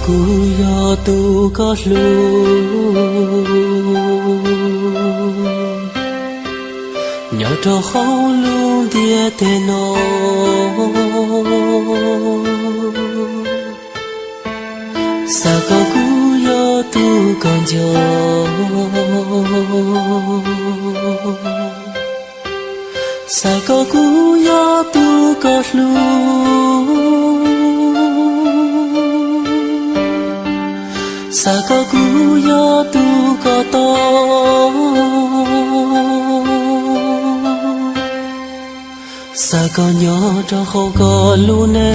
cú yo tu có lu nhỏ trò không luôn tia tê nó sa có cú yo tu còn cho sa có cú yo tu có lu sa có cú yo tu có to sa có nhỏ cho không có lu nè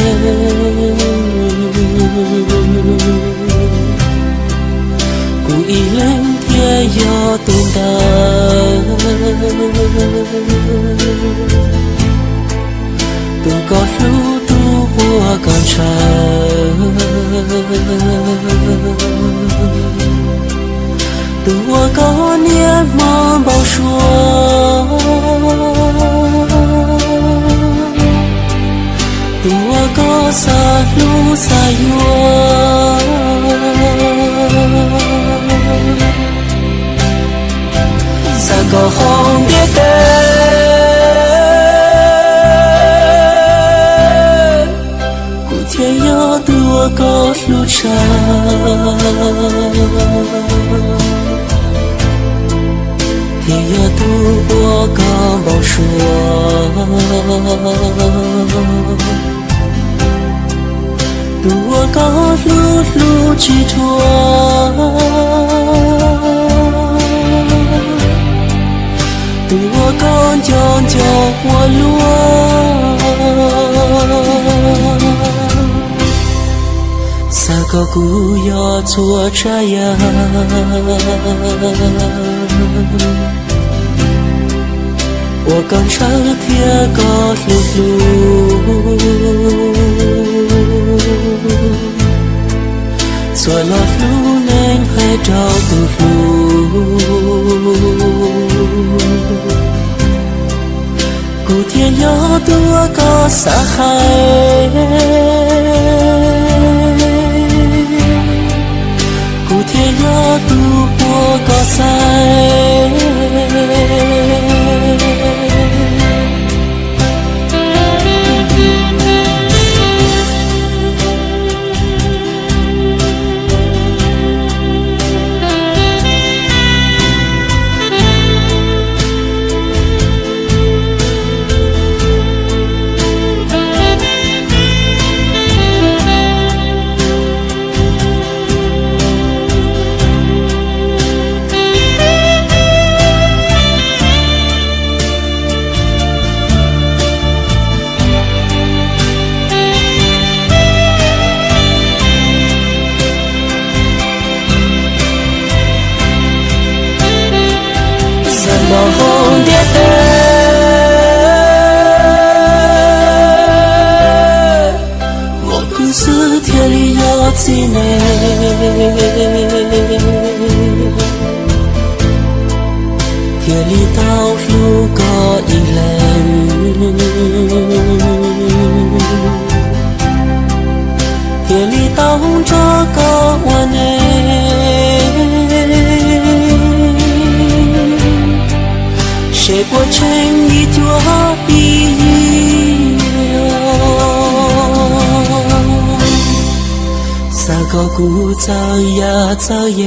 cú y lên thiên yo tu ta tu có lu tu qua con trai tua có niềm mong bao xua tua có xa lu xa yua xa có không biết tên cụ thiên nhớ tua có lu cha thì giờ tu qua có bao xua tu có lu lu chỉ thua tu con chọn cho hoa lúa sa có cú yo chua trái ya我刚上天高路路，做了路能还找不路，古天要多个撒海，古天要多我个塞。老红蝶飞，我故事天里有几内，天里道路个一人，天里道这个我内。谁过成一朵碧撒个古早呀早烟，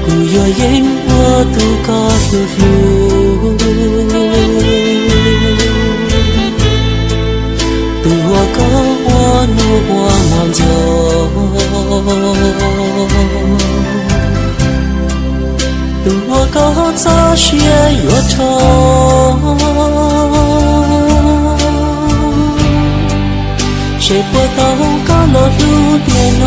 古有烟我都高路都我高我努我忙就。我高早学乐唱，谁不懂高了路电脑？